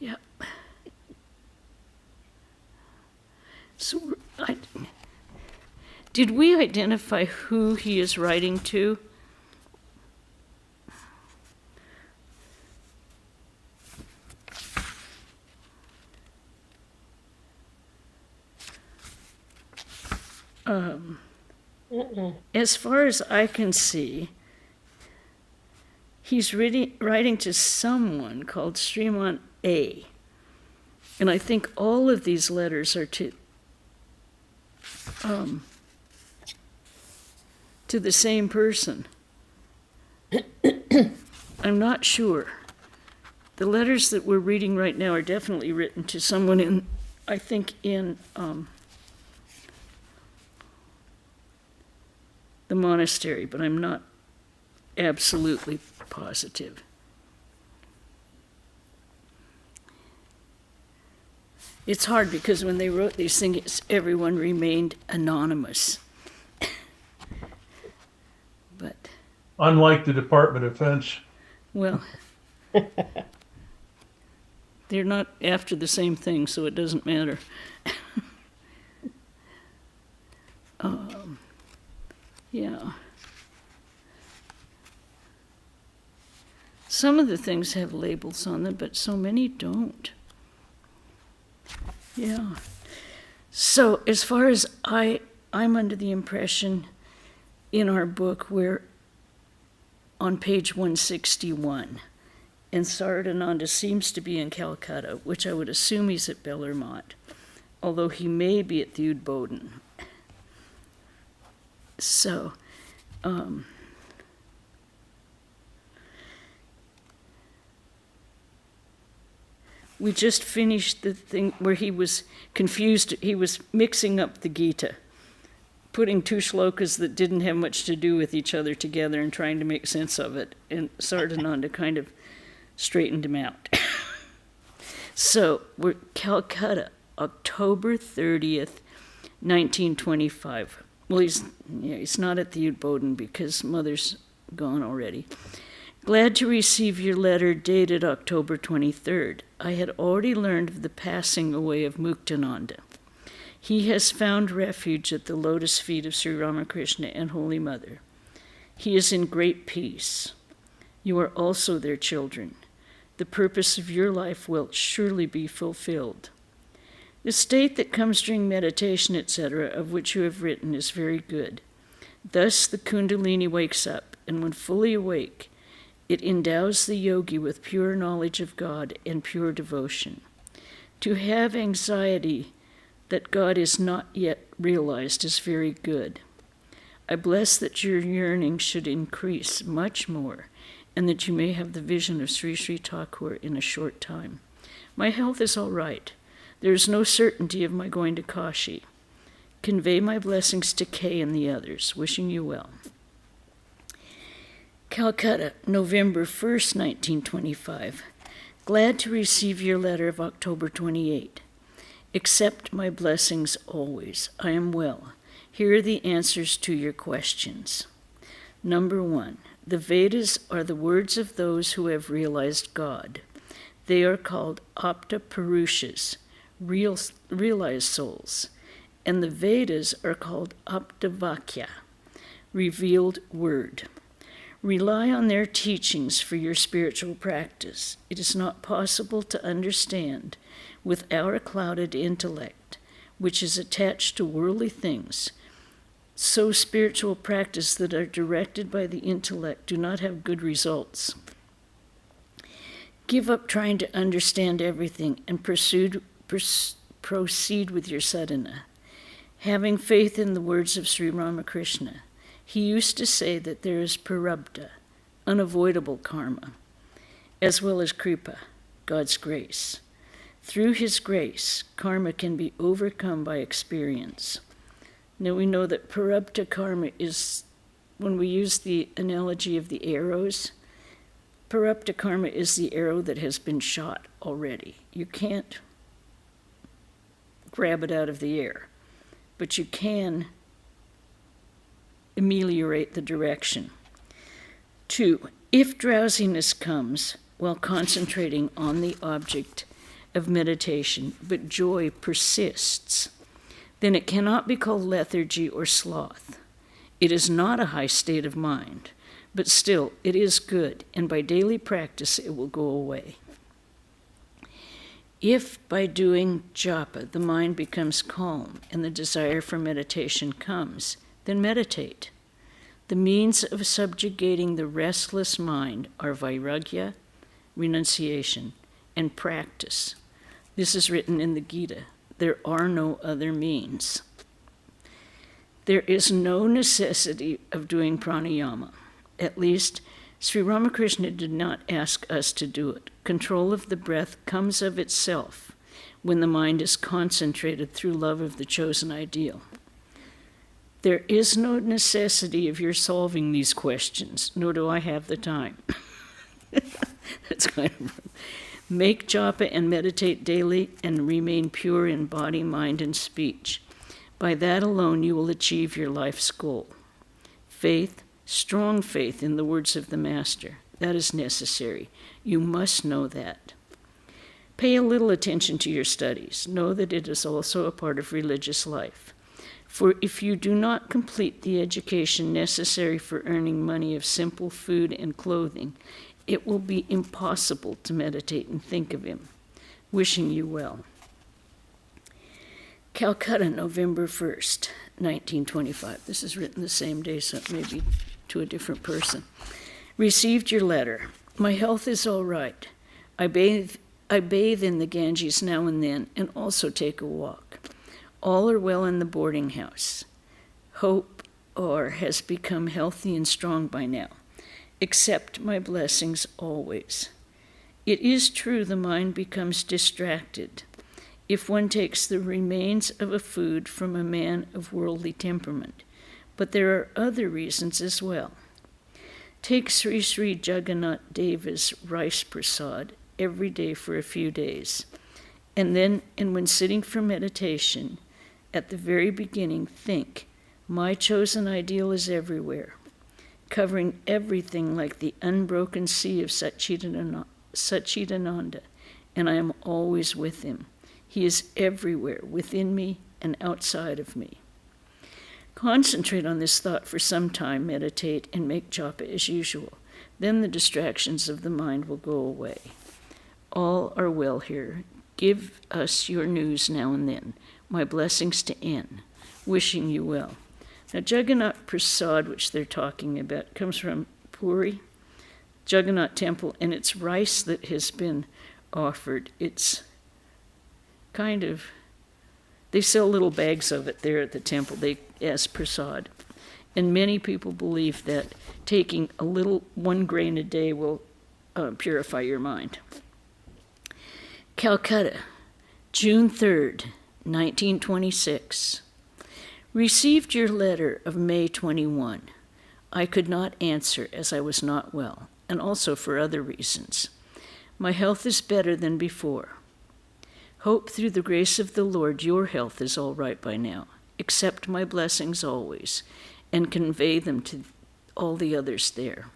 Yeah. So, did we identify who he is writing to? As far as I can see, he's writing to someone called Sriman A. And I think all of these letters are to the same person. I'm not sure. The letters that we're reading right now are definitely written to someone in, I think, in the monastery, but I'm not absolutely positive. It's hard because when they wrote these things, everyone remained anonymous. But Unlike the Department of Defense. well, they're not after the same thing, so it doesn't matter. Yeah. Some of the things have labels on them, but so many don't. Yeah. So as far as I'm under the impression in our book we're on page 161, and Saradananda seems to be in Calcutta, which I would assume he's at Bellarmont, although he may be at the Udbodhan. So, we just finished the thing where he was confused. He was mixing up the Gita, putting two shlokas that didn't have much to do with each other together and trying to make sense of it. And Saradananda kind of straightened him out. So we're Calcutta, October 30th, 1925. Well, he's not at the Udbodhan because Mother's gone already. Glad to receive your letter dated October 23rd. I had already learned of the passing away of Muktananda. He has found refuge at the lotus feet of Sri Ramakrishna and Holy Mother. He is in great peace. You are also their children. The purpose of your life will surely be fulfilled. The state that comes during meditation, etc., of which you have written, is very good. Thus the Kundalini wakes up, and when fully awake, it endows the yogi with pure knowledge of God and pure devotion. To have anxiety that God is not yet realized is very good. I bless that your yearning should increase much more, and that you may have the vision of Sri Sri Thakur in a short time. My health is all right. There is no certainty of my going to Kashi. Convey my blessings to Kay and the others. Wishing you well. Calcutta, November 1st, 1925. Glad to receive your letter of October 28. Accept my blessings always. I am well. Here are the answers to your questions. Number 1. The Vedas are the words of those who have realized God. They are called Apta Purushas, realized souls, and the Vedas are called Aptavakya, revealed word. Rely on their teachings for your spiritual practice. It is not possible to understand with our clouded intellect, which is attached to worldly things. So spiritual practice that are directed by the intellect do not have good results. Give up trying to understand everything and proceed with your sadhana. Having faith in the words of Sri Ramakrishna, he used to say that there is prarabdha, unavoidable karma, as well as kripa, God's grace. Through his grace, karma can be overcome by experience. Now we know that prarabdha karma is, when we use the analogy of the arrows, prarabdha karma is the arrow that has been shot already. You can't grab it out of the air, but you can ameliorate the direction. 2, if drowsiness comes while concentrating on the object of meditation, but joy persists, then it cannot be called lethargy or sloth. It is not a high state of mind, but still it is good, and by daily practice it will go away. If by doing japa the mind becomes calm and the desire for meditation comes, then meditate. The means of subjugating the restless mind are vairagya, renunciation, and practice. This is written in the Gita. There are no other means. There is no necessity of doing pranayama. At least, Sri Ramakrishna did not ask us to do it. Control of the breath comes of itself when the mind is concentrated through love of the chosen ideal. There is no necessity of your solving these questions, nor do I have the time. That's kind of... Make japa and meditate daily and remain pure in body, mind, and speech. By that alone you will achieve your life's goal. Faith, strong faith in the words of the Master, that is necessary. You must know that. Pay a little attention to your studies. Know that it is also a part of religious life. For if you do not complete the education necessary for earning money of simple food and clothing, it will be impossible to meditate and think of him. Wishing you well. Calcutta, November 1st, 1925. This is written the same day, so it may be to a different person. Received your letter. My health is all right. I bathe in the Ganges now and then, and also take a walk. All are well in the boarding house. Hope has become healthy and strong by now. Accept my blessings always. It is true the mind becomes distracted if one takes the remains of a food from a man of worldly temperament, but there are other reasons as well. Take Sri Sri Jagannath Deva's rice prasad every day for a few days, and when sitting for meditation, at the very beginning, think, my chosen ideal is everywhere, covering everything like the unbroken sea of Satchidananda, and I am always with him. He is everywhere, within me and outside of me. Concentrate on this thought for some time, meditate, and make japa as usual. Then the distractions of the mind will go away. All are well here. Give us your news now and then. My blessings to N. Wishing you well. Now, Jagannath Prasad, which they're talking about, comes from Puri, Jagannath Temple, and it's rice that has been offered. It's kind of, they sell little bags of it there at the temple, as prasad. And many people believe that taking a little, 1 grain a day will purify your mind. Calcutta, June 3rd, 1926. Received your letter of May 21. I could not answer as I was not well, and also for other reasons. My health is better than before. Hope through the grace of the Lord your health is all right by now. Accept my blessings always, and convey them to all the others there.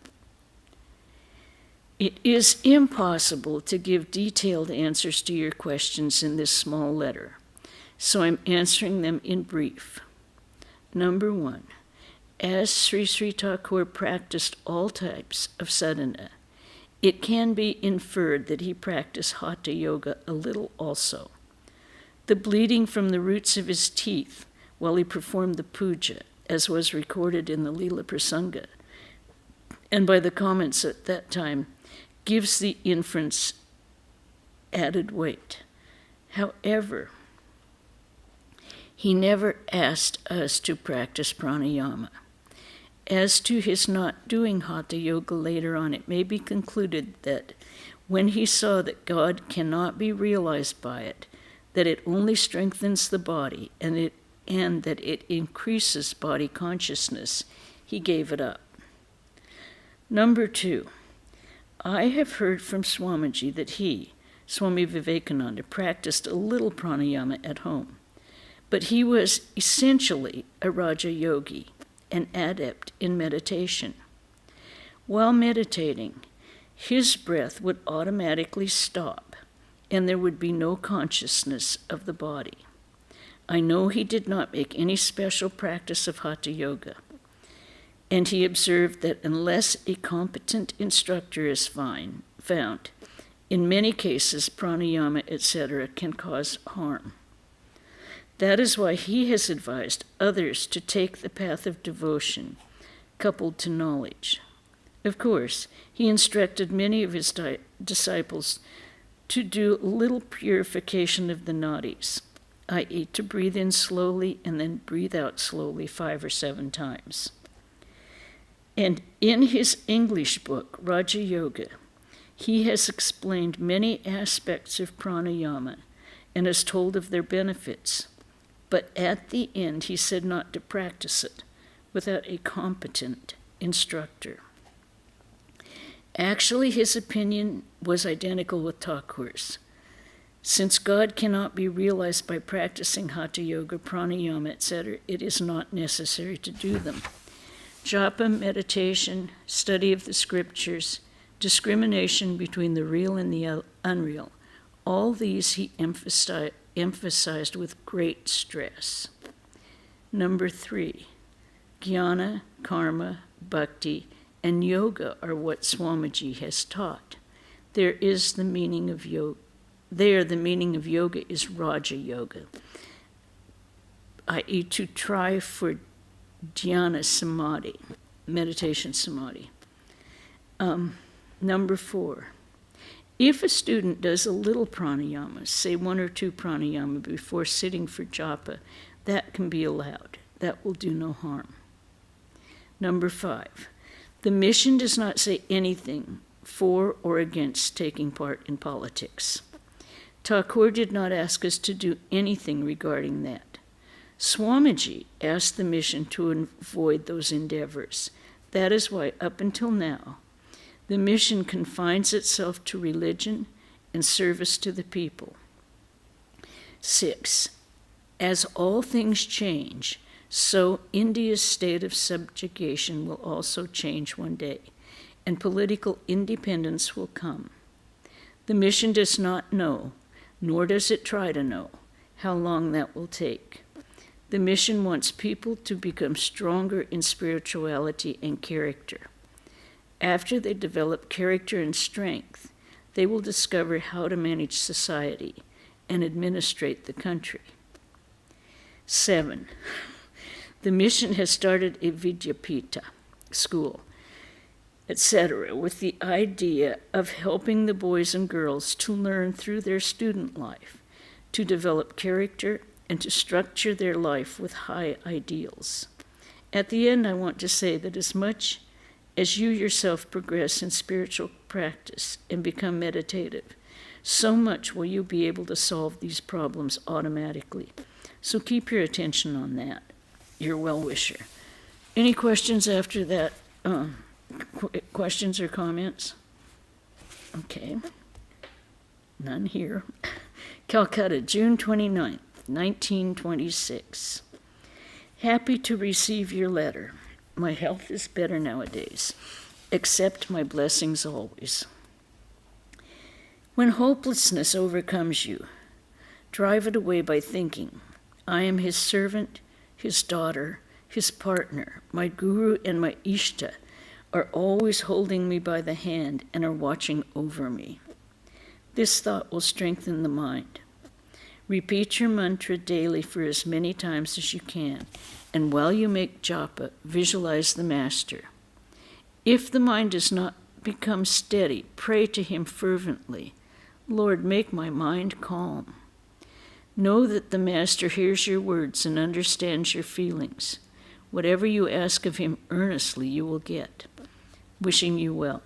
It is impossible to give detailed answers to your questions in this small letter, so I'm answering them in brief. Number 1, as Sri Sri Thakur practiced all types of sadhana, it can be inferred that he practiced hatha yoga a little also. The bleeding from the roots of his teeth while he performed the puja, as was recorded in the Leela Prasanga, and by the comments at that time, gives the inference added weight. However, he never asked us to practice pranayama. As to his not doing hatha yoga later on, it may be concluded that when he saw that God cannot be realized by it, that it only strengthens the body and that it increases body consciousness, he gave it up. Number 2, I have heard from Swamiji that he, Swami Vivekananda, practiced a little pranayama at home, but he was essentially a Raja Yogi, an adept in meditation. While meditating, his breath would automatically stop, and there would be no consciousness of the body. I know he did not make any special practice of Hatha Yoga, and he observed that unless a competent instructor is found, in many cases pranayama, etc., can cause harm. That is why he has advised others to take the path of devotion, coupled to knowledge. Of course, he instructed many of his disciples to do a little purification of the nadis, i.e., to breathe in slowly and then breathe out slowly 5 or 7 times. And in his English book, Raja Yoga, he has explained many aspects of pranayama and has told of their benefits. But at the end, he said not to practice it without a competent instructor. Actually, his opinion was identical with Thakur's. Since God cannot be realized by practicing Hatha Yoga, pranayama, etc., it is not necessary to do them. Japa, meditation, study of the scriptures, discrimination between the real and the unreal, all these he emphasized with great stress. Number 3, jnana, karma, bhakti, and yoga are what Swamiji has taught. There the meaning of yoga is Raja Yoga, i.e. to try for dhyana samadhi, meditation samadhi. Number 4, if a student does a little pranayama, say 1 or 2 pranayama before sitting for japa, that can be allowed. That will do no harm. Number 5, the mission does not say anything for or against taking part in politics. Thakur did not ask us to do anything regarding that. Swamiji asked the mission to avoid those endeavors. That is why, up until now, the mission confines itself to religion and service to the people. 6, as all things change, so India's state of subjugation will also change one day, and political independence will come. The mission does not know, nor does it try to know, how long that will take. The mission wants people to become stronger in spirituality and character. After they develop character and strength, they will discover how to manage society and administrate the country. 7, the mission has started a Vidyapita school, etc., with the idea of helping the boys and girls to learn through their student life, to develop character, and to structure their life with high ideals. At the end, I want to say that as much as you yourself progress in spiritual practice and become meditative, so much will you be able to solve these problems automatically. So keep your attention on that, your well-wisher. Any questions after that? Questions or comments? Okay. None here. Calcutta, June 29th, 1926. Happy to receive your letter. My health is better nowadays. Accept my blessings always. When hopelessness overcomes you, drive it away by thinking, I am his servant, his daughter, his partner, my guru and my ishta are always holding me by the hand and are watching over me. This thought will strengthen the mind. Repeat your mantra daily for as many times as you can, and while you make japa, visualize the master. If the mind does not become steady, pray to him fervently, Lord, make my mind calm. Know that the master hears your words and understands your feelings. Whatever you ask of him earnestly, you will get. Wishing you well.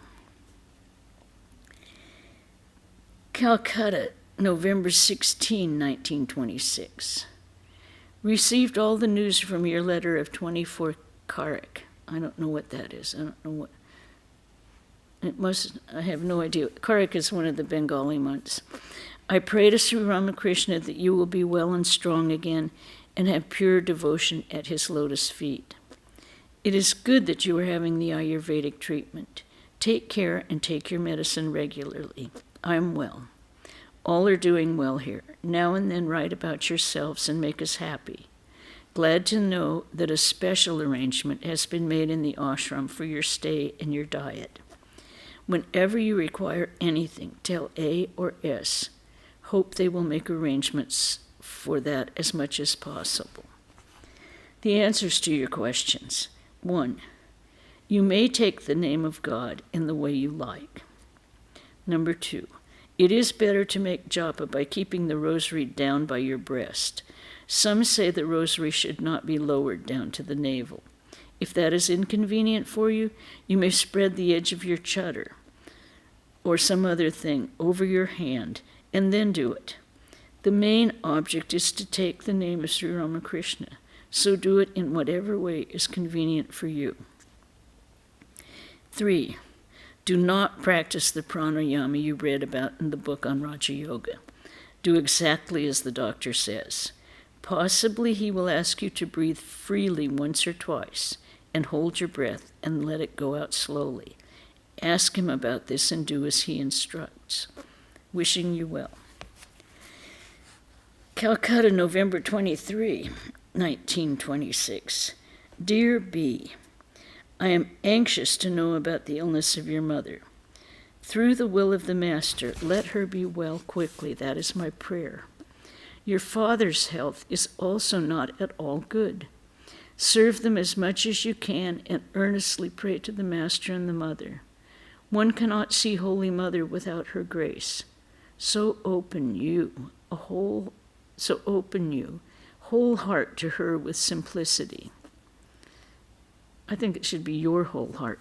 Calcutta, November 16, 1926. Received all the news from your letter of 24 Karak. I don't know what that is. I don't know what. I have no idea. Karak is one of the Bengali months. I pray to Sri Ramakrishna that you will be well and strong again and have pure devotion at his lotus feet. It is good that you are having the Ayurvedic treatment. Take care and take your medicine regularly. I am well. All are doing well here. Now and then write about yourselves and make us happy. Glad to know that a special arrangement has been made in the ashram for your stay and your diet. Whenever you require anything, tell A or S. Hope they will make arrangements for that as much as possible. The answers to your questions. 1. You may take the name of God in the way you like. Number 2. It is better to make japa by keeping the rosary down by your breast. Some say the rosary should not be lowered down to the navel. If that is inconvenient for you, you may spread the edge of your chadar or some other thing over your hand and then do it. The main object is to take the name of Sri Ramakrishna, so do it in whatever way is convenient for you. 3. Do not practice the pranayama you read about in the book on Raja Yoga. Do exactly as the doctor says. Possibly he will ask you to breathe freely once or twice and hold your breath and let it go out slowly. Ask him about this and do as he instructs. Wishing you well. Calcutta, November 23, 1926. Dear B, I am anxious to know about the illness of your mother. Through the will of the Master, let her be well quickly. That is my prayer. Your father's health is also not at all good. Serve them as much as you can and earnestly pray to the Master and the Mother. One cannot see Holy Mother without her grace. So open you, whole heart to her with simplicity. I think it should be your whole heart.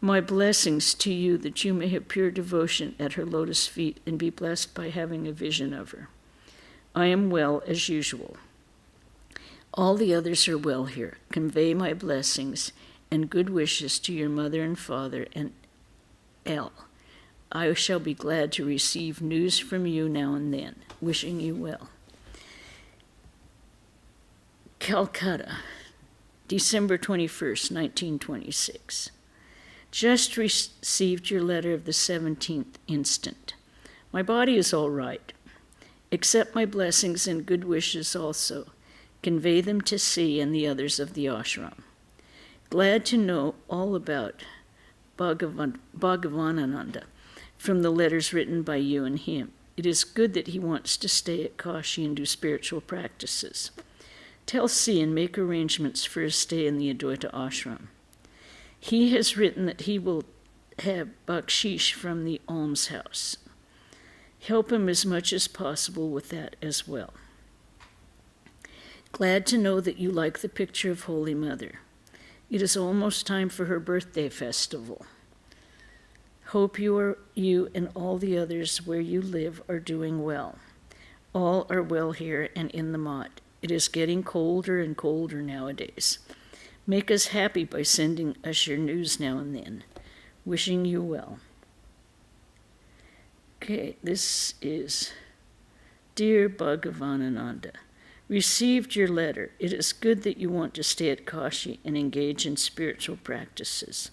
My blessings to you that you may have pure devotion at her lotus feet and be blessed by having a vision of her. I am well as usual. All the others are well here. Convey my blessings and good wishes to your mother and father and L. I shall be glad to receive news from you now and then. Wishing you well. Calcutta, December 21st, 1926. Just received your letter of the 17th instant. My body is all right. Accept my blessings and good wishes also. Convey them to C and the others of the ashram. Glad to know all about Bhagavananda from the letters written by you and him. It is good that he wants to stay at Kashi and do spiritual practices. Tell C and make arrangements for his stay in the Advaita ashram. He has written that he will have bakshish from the almshouse. Help him as much as possible with that as well. Glad to know that you like the picture of Holy Mother. It is almost time for her birthday festival. Hope you and all the others where you live are doing well. All are well here and in the Mat. It is getting colder and colder nowadays. Make us happy by sending us your news now and then. Wishing you well. Okay, this is Dear Bhagavananda. Received your letter. It is good that you want to stay at Kashi and engage in spiritual practices.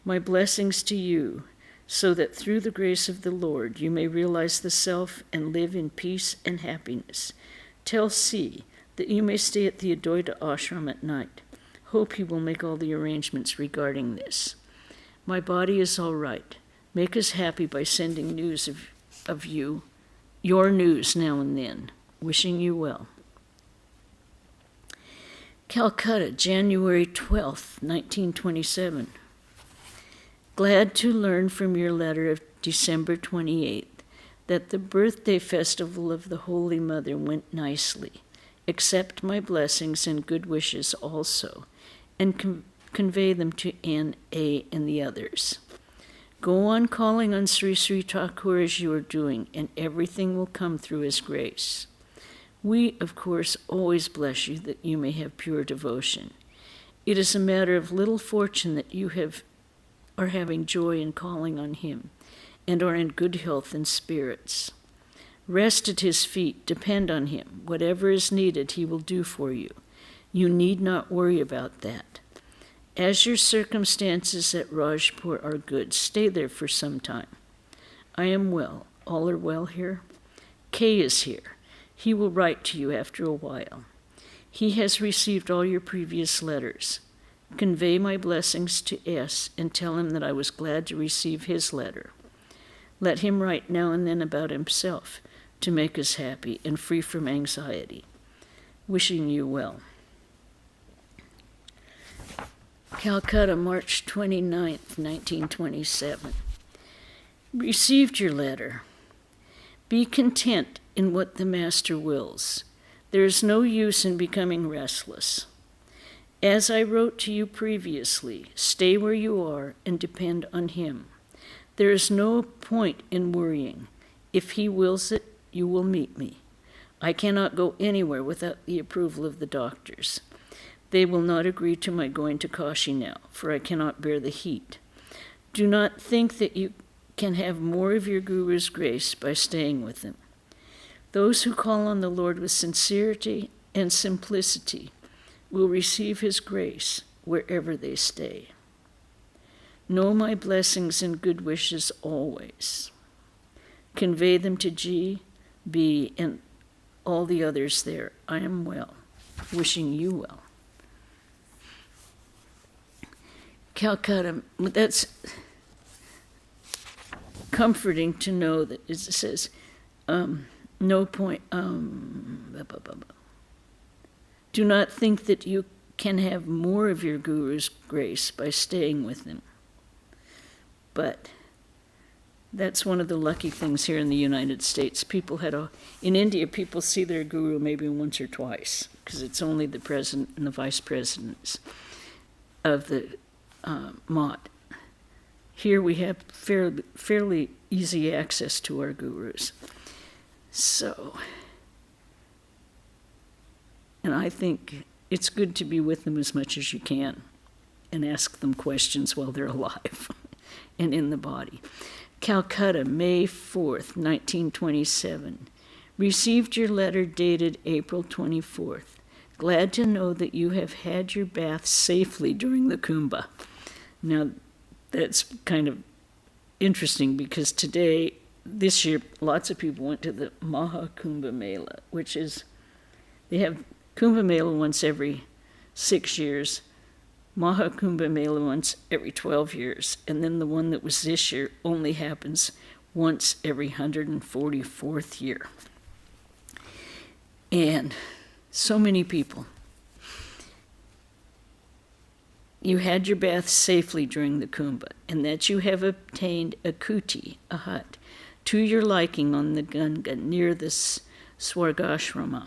My blessings to you, so that through the grace of the Lord you may realize the self and live in peace and happiness. Tell C that you may stay at the Advaita ashram at night. Hope he will make all the arrangements regarding this. My body is all right. Make us happy by sending news of you, your news now and then. Wishing you well. Calcutta, January 12th, 1927. Glad to learn from your letter of December 28th that the birthday festival of the Holy Mother went nicely. Accept my blessings and good wishes also, and convey them to N, A, and the others. Go on calling on Sri Sri Thakur as you are doing, and everything will come through his grace. We, of course, always bless you that you may have pure devotion. It is a matter of little fortune that you are having joy in calling on him, and are in good health and spirits. Rest at his feet, depend on him. Whatever is needed, he will do for you. You need not worry about that. As your circumstances at Rajpur are good, stay there for some time. I am well. All are well here? K is here. He will write to you after a while. He has received all your previous letters. Convey my blessings to S and tell him that I was glad to receive his letter. Let him write now and then about himself to make us happy and free from anxiety. Wishing you well. Calcutta, March 29th, 1927. Received your letter. Be content in what the Master wills. There is no use in becoming restless. As I wrote to you previously, stay where you are and depend on him. There is no point in worrying. If he wills it, you will meet me. I cannot go anywhere without the approval of the doctors. They will not agree to my going to Kashi now, for I cannot bear the heat. Do not think that you can have more of your Guru's grace by staying with him. Those who call on the Lord with sincerity and simplicity will receive his grace wherever they stay. Know my blessings and good wishes always. Convey them to G, B, and all the others there. I am well. Wishing you well. Calcutta, that's comforting to know that it says, no point, do not think that you can have more of your Guru's grace by staying with him. But that's one of the lucky things here in the United States. In India, people see their Guru maybe once or twice, because it's only the president and the vice presidents of the Mott. Here we have fairly easy access to our Gurus. So, and I think it's good to be with them as much as you can and ask them questions while they're alive and in the body. Calcutta, May 4th, 1927. Received your letter dated April 24th. Glad to know that you have had your bath safely during the Kumbh. Now, that's kind of interesting because this year, lots of people went to the Maha Kumbh Mela, which is, they have Kumbh Mela once every 6 years, Maha Kumbh Mela once every 12 years, and then the one that was this year only happens once every 144th year. And so many people. You had your bath safely during the Kumbh, and that you have obtained a kuti, a hut, to your liking on the Ganga near the Swargashrama.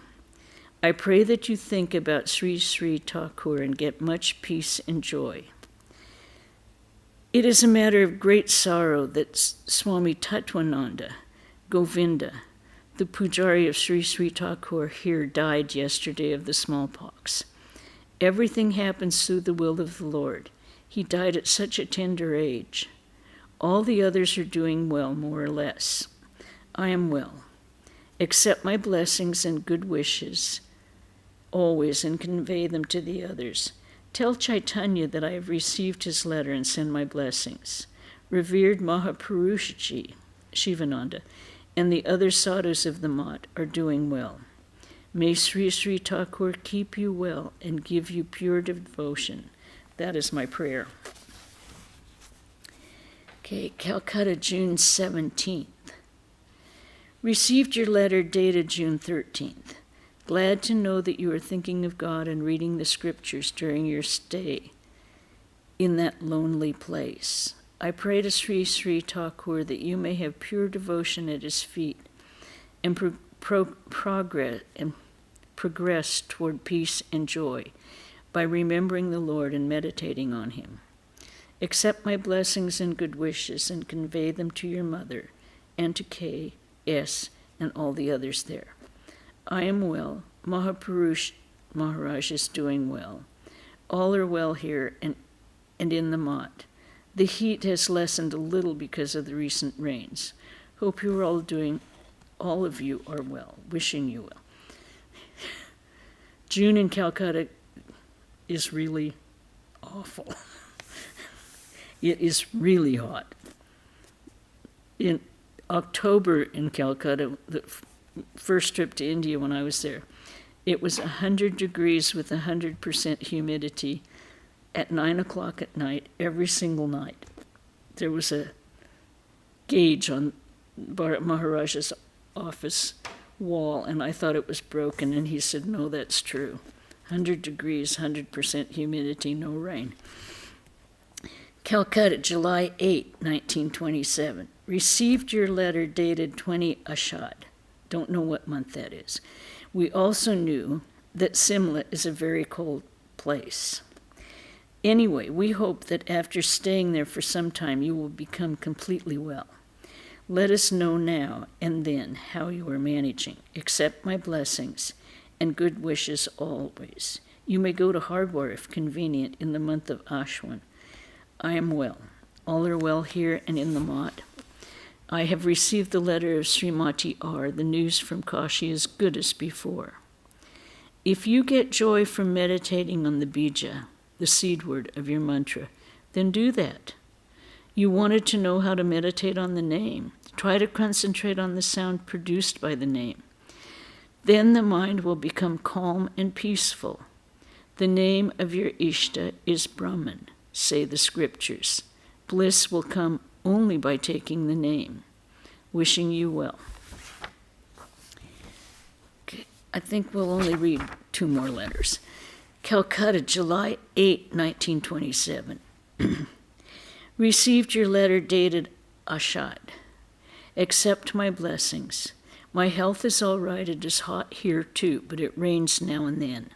I pray that you think about Sri Sri Thakur and get much peace and joy. It is a matter of great sorrow that Swami Tattwananda, Govinda, the Pujari of Sri Sri Thakur here, died yesterday of the smallpox. Everything happens through the will of the Lord. He died at such a tender age. All the others are doing well, more or less. I am well. Accept my blessings and good wishes always and convey them to the others. Tell Chaitanya that I have received his letter and send my blessings. Revered Mahapurushaji, Shivananda, and the other sadhus of the Mat are doing well. May Sri Sri Thakur keep you well and give you pure devotion. That is my prayer. Okay, Calcutta, June 17th. Received your letter dated June 13th. Glad to know that you are thinking of God and reading the scriptures during your stay in that lonely place. I pray to Sri Sri Thakur that you may have pure devotion at his feet and progress toward peace and joy by remembering the Lord and meditating on him. Accept my blessings and good wishes and convey them to your mother and to K, S, and all the others there. I am well. Mahapurush Maharaj is doing well. All are well here and in the Mat. The heat has lessened a little because of the recent rains. Hope you are all of you are well. Wishing you well. June in Calcutta is really awful. It is really hot. October in Calcutta, the first trip to India when I was there, it was 100 degrees with 100% humidity at 9 o'clock at night, every single night. There was a gauge on Bharat Maharaja's office wall, and I thought it was broken, and he said, no, that's true. 100 degrees, 100% humidity, no rain. Calcutta, July 8, 1927. Received your letter dated 20 Ashad. Don't know what month that is. We also knew that Simla is a very cold place. Anyway, we hope that after staying there for some time, you will become completely well. Let us know now and then how you are managing. Accept my blessings and good wishes always. You may go to Hardwar if convenient in the month of Ashwan. I am well. All are well here and in the Mott. I have received the letter of Srimati R. The news from Kashi is good as before. If you get joy from meditating on the bija, the seed word of your mantra, then do that. You wanted to know how to meditate on the name. Try to concentrate on the sound produced by the name. Then the mind will become calm and peaceful. The name of your Ishta is Brahman, say the scriptures. Bliss will come only by taking the name. Wishing you well. Okay, I think we'll only read 2 more letters. Calcutta, July 8, 1927. Received your letter dated Ashad. Accept my blessings. My health is all right. It is hot here too, but it rains now and then.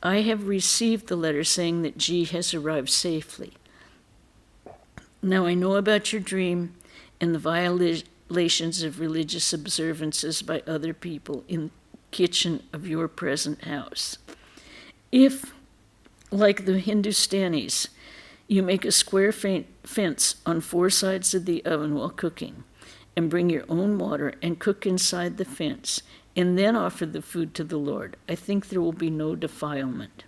I have received the letter saying that G has arrived safely. Now I know about your dream and the violations of religious observances by other people in the kitchen of your present house. If, like the Hindustanis, you make a square fence on 4 sides of the oven while cooking, and bring your own water and cook inside the fence, and then offer the food to the Lord, I think there will be no defilement.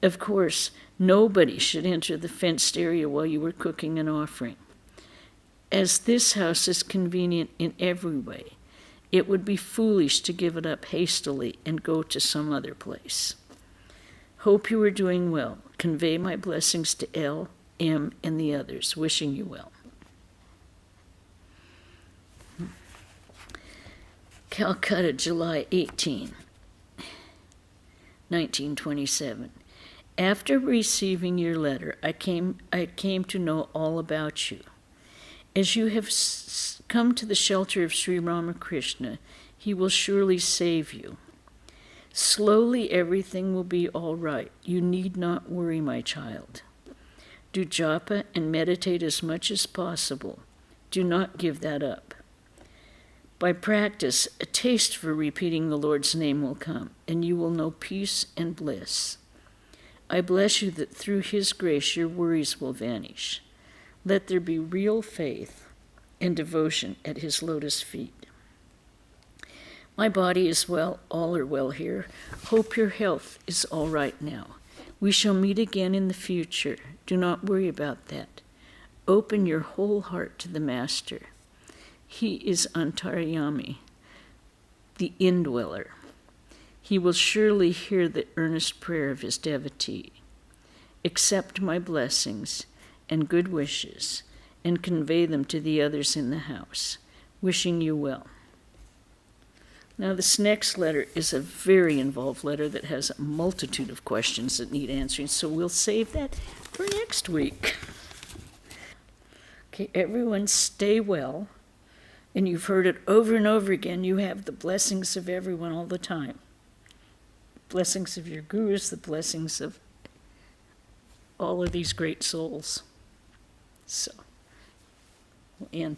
Of course, nobody should enter the fenced area while you are cooking and offering. As this house is convenient in every way, it would be foolish to give it up hastily and go to some other place. Hope you are doing well. Convey my blessings to L, M, and the others. Wishing you well. Calcutta, July 18, 1927. After receiving your letter, I came to know all about you. As you have come to the shelter of Sri Ramakrishna, he will surely save you. Slowly everything will be all right. You need not worry, my child. Do japa and meditate as much as possible. Do not give that up. By practice, a taste for repeating the Lord's name will come, and you will know peace and bliss. I bless you that through his grace your worries will vanish. Let there be real faith and devotion at his lotus feet. My body is well, all are well here. Hope your health is all right now. We shall meet again in the future. Do not worry about that. Open your whole heart to the Master. He is Antaryami, the indweller. He will surely hear the earnest prayer of his devotee. Accept my blessings and good wishes and convey them to the others in the house. Wishing you well. Now, this next letter is a very involved letter that has a multitude of questions that need answering, so we'll save that for next week. Okay, everyone stay well. And you've heard it over and over again. You have the blessings of everyone all the time. Blessings of your gurus, the blessings of all of these great souls. So, and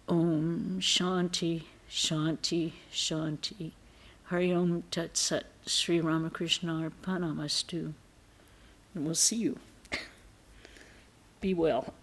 Om Shanti, Shanti, Shanti. Hari Om Tat Sat Sri Ramakrishna Arpanamastu. And we'll see you. Be well.